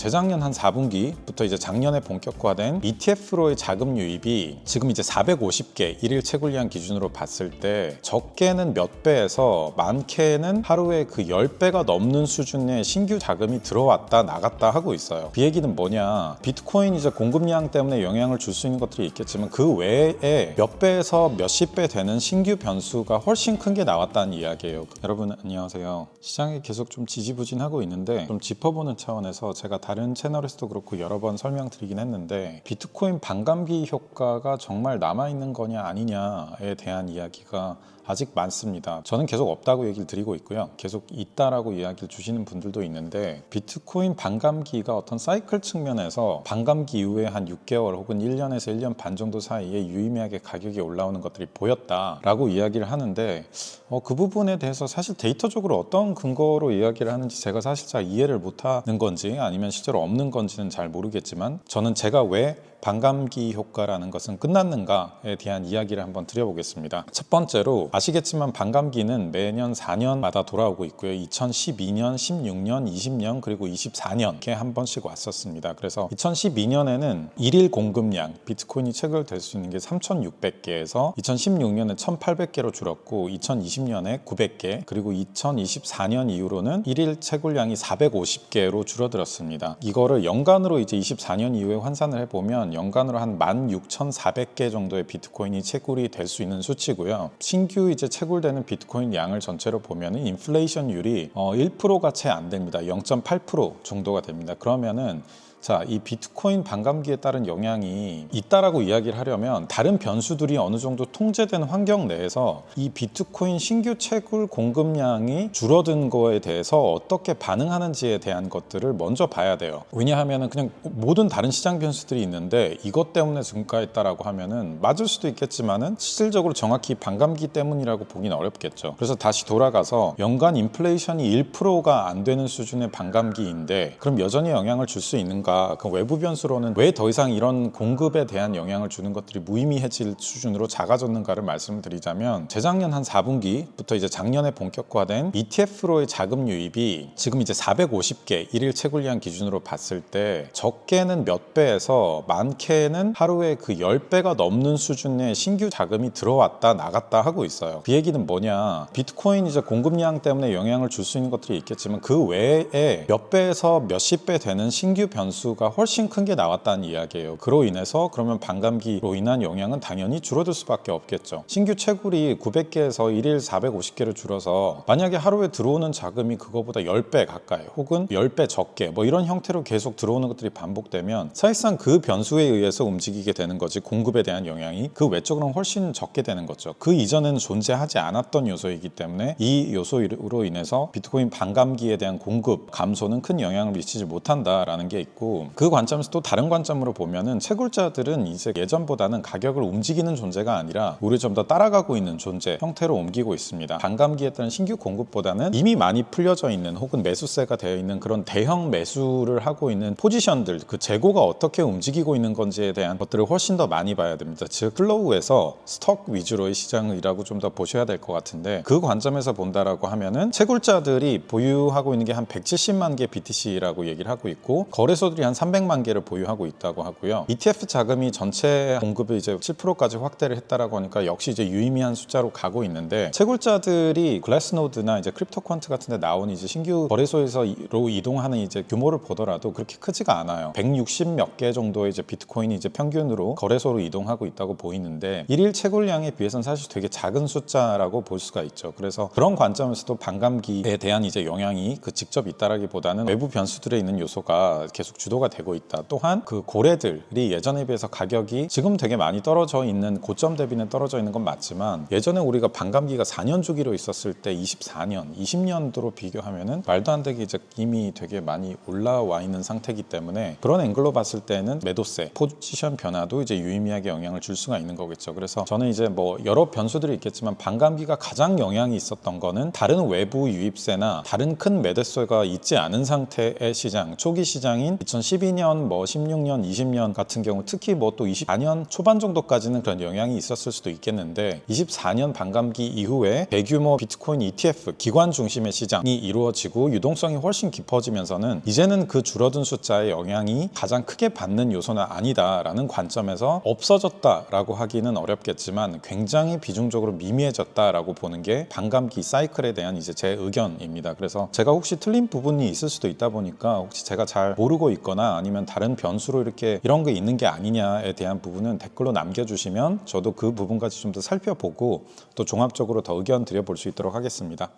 재작년 한 4분기부터 이제 작년에 본격화된 ETF로의 자금 유입이 지금 이제 450개 일일 채굴량 기준으로 봤을 때 적게는 몇 배에서 많게는 하루에 그 10배가 넘는 수준의 신규 자금이 들어왔다 나갔다 하고 있어요. 그 얘기는 뭐냐, 비트코인 이제 공급량 때문에 영향을 줄 수 있는 것들이 있겠지만 그 외에 몇 배에서 몇십 배 되는 신규 변수가 훨씬 큰 게 나왔다는 이야기예요. 여러분 안녕하세요. 시장이 계속 좀 지지부진하고 있는데 좀 짚어보는 차원에서 제가 다른 채널에서도 그렇고 여러 번 설명드리긴 했는데, 비트코인 반감기 효과가 정말 남아있는 거냐 아니냐에 대한 이야기가 아직 많습니다. 저는 계속 없다고 얘기를 드리고 있고요. 계속 있다라고 이야기를 주시는 분들도 있는데, 비트코인 반감기가 어떤 사이클 측면에서 반감기 이후에 한 6개월 혹은 1년에서 1년 반 정도 사이에 유의미하게 가격이 올라오는 것들이 보였다라고 이야기를 하는데, 그 부분에 대해서 사실 데이터적으로 어떤 근거로 이야기를 하는지 제가 사실 잘 이해를 못하는 건지 아니면 실제로 없는 건지는 잘 모르겠지만, 저는 제가 왜 반감기 효과라는 것은 끝났는가에 대한 이야기를 한번 드려보겠습니다. 첫 번째로 아시겠지만 반감기는 매년 4년마다 돌아오고 있고요. 2012년, 16년, 20년 그리고 24년 이렇게 한 번씩 왔었습니다. 그래서 2012년에는 일일 공급량, 비트코인이 체결될 수 있는 게 3,600개에서 2016년에 1,800개로 줄었고 2020년에 900개 그리고 2024년 이후로는 일일 채굴량이 450개로 줄어들었습니다. 이거를 연간으로 이제 24년 이후에 환산을 해보면 연간으로 한 16,400개 정도의 비트코인이 채굴이 될 수 있는 수치고요. 신규 이제 채굴되는 비트코인 양을 전체로 보면은 인플레이션율이 1%가 채 안 됩니다. 0.8% 정도가 됩니다. 그러면은 자, 이 비트코인 반감기에 따른 영향이 있다라고 이야기를 하려면 다른 변수들이 어느 정도 통제된 환경 내에서 이 비트코인 신규 채굴 공급량이 줄어든 거에 대해서 어떻게 반응하는지에 대한 것들을 먼저 봐야 돼요. 왜냐하면은 그냥 모든 다른 시장 변수들이 있는데 이것 때문에 증가했다라고 하면은 맞을 수도 있겠지만은 실질적으로 정확히 반감기 때문이라고 보기는 어렵겠죠. 그래서 다시 돌아가서 연간 인플레이션이 1%가 안 되는 수준의 반감기인데 그럼 여전히 영향을 줄 수 있는가? 그 외부 변수로는 왜 더 이상 이런 공급에 대한 영향을 주는 것들이 무의미해질 수준으로 작아졌는가를 말씀을 드리자면, 재작년 한 4분기부터 이제 작년에 본격화된 ETF로의 자금 유입이 지금 이제 450개 일일 채굴량 기준으로 봤을 때 적게는 몇 배에서 많게는 하루에 그 10배가 넘는 수준의 신규 자금이 들어왔다 나갔다 하고 있어요. 그 얘기는 뭐냐, 비트코인 이제 공급량 때문에 영향을 줄 수 있는 것들이 있겠지만 그 외에 몇 배에서 몇십 배 되는 신규 변수가 훨씬 큰 게 나왔다는 이야기예요. 그로 인해서 그러면 반감기로 인한 영향은 당연히 줄어들 수밖에 없겠죠. 신규 채굴이 900개에서 일일 450개로 줄어서 만약에 하루에 들어오는 자금이 그거보다 10배 가까이 혹은 10배 적게 뭐 이런 형태로 계속 들어오는 것들이 반복되면 사실상 그 변수에 의해서 움직이게 되는 거지, 공급에 대한 영향이 그 외적으로는 훨씬 적게 되는 거죠. 그 이전에는 존재하지 않았던 요소이기 때문에 이 요소로 인해서 비트코인 반감기에 대한 공급 감소는 큰 영향을 미치지 못한다라는 게 있고, 그 관점에서 또 다른 관점으로 보면은 채굴자들은 이제 예전보다는 가격을 움직이는 존재가 아니라 우리 좀 더 따라가고 있는 존재 형태로 옮기고 있습니다. 반감기에 따른 신규 공급보다는 이미 많이 풀려져 있는 혹은 매수세가 되어 있는 그런 대형 매수를 하고 있는 포지션들, 그 재고가 어떻게 움직이고 있는 건지에 대한 것들을 훨씬 더 많이 봐야 됩니다. 즉 플로우에서 스톡 위주로의 시장이라고 좀 더 보셔야 될 것 같은데, 그 관점에서 본다라고 하면은 채굴자들이 보유하고 있는 게 한 170만 개 BTC라고 얘기를 하고 있고, 거래소들이 한 300만 개를 보유하고 있다고 하고요. ETF 자금이 전체 공급이 이제 7%까지 확대를 했다라고 하니까 역시 이제 유의미한 숫자로 가고 있는데, 채굴자들이 글래스노드나 이제 크립토퀀트 같은 데 나온 이제 신규 거래소에서로 이동하는 이제 규모를 보더라도 그렇게 크지가 않아요. 160 몇 개 정도의 이제 비트코인이 이제 평균으로 거래소로 이동하고 있다고 보이는데, 일일 채굴량에 비해서는 사실 되게 작은 숫자라고 볼 수가 있죠. 그래서 그런 관점에서도 반감기에 대한 이제 영향이 그 직접 있다라기보다는 외부 변수들에 있는 요소가 계속 주도가 되고 있다. 또한 그 고래들이 예전에 비해서 가격이 지금 되게 많이 떨어져 있는, 고점 대비는 떨어져 있는 건 맞지만 예전에 우리가 반감기가 4년 주기로 있었을 때 24년, 20년도로 비교하면은 말도 안 되게 이제 이미 되게 많이 올라와 있는 상태이기 때문에 그런 앵글로 봤을 때는 매도세, 포지션 변화도 이제 유의미하게 영향을 줄 수가 있는 거겠죠. 그래서 저는 이제 뭐 여러 변수들이 있겠지만 모르겠지만 반감기가 가장 영향이 있었던 거는 다른 외부 유입세나 다른 큰 매대세가 있지 않은 상태의 시장, 초기 시장인 2012년, 16년, 20년 같은 경우 특히 또 24년 초반 정도까지는 그런 영향이 있었을 수도 있겠는데 24년 반감기 이후에 대규모 비트코인 ETF 기관 중심의 시장이 이루어지고 유동성이 훨씬 깊어지면서는 이제는 그 줄어든 숫자의 영향이 가장 크게 받는 요소는 아니다라는 관점에서 없어졌다라고 하기는 어렵겠지만 굉장히 비중적으로 미미해졌다라고 보는 게 반감기 사이클에 대한 이제 제 의견입니다. 그래서 제가 혹시 틀린 부분이 있을 수도 있다 보니까 혹시 제가 잘 모르고 있거나 아니면 다른 변수로 이렇게 이런 게 있는 게 아니냐에 대한 부분은 댓글로 남겨주시면 저도 그 부분까지 좀 더 살펴보고 또 종합적으로 더 의견 드려볼 수 있도록 하겠습니다.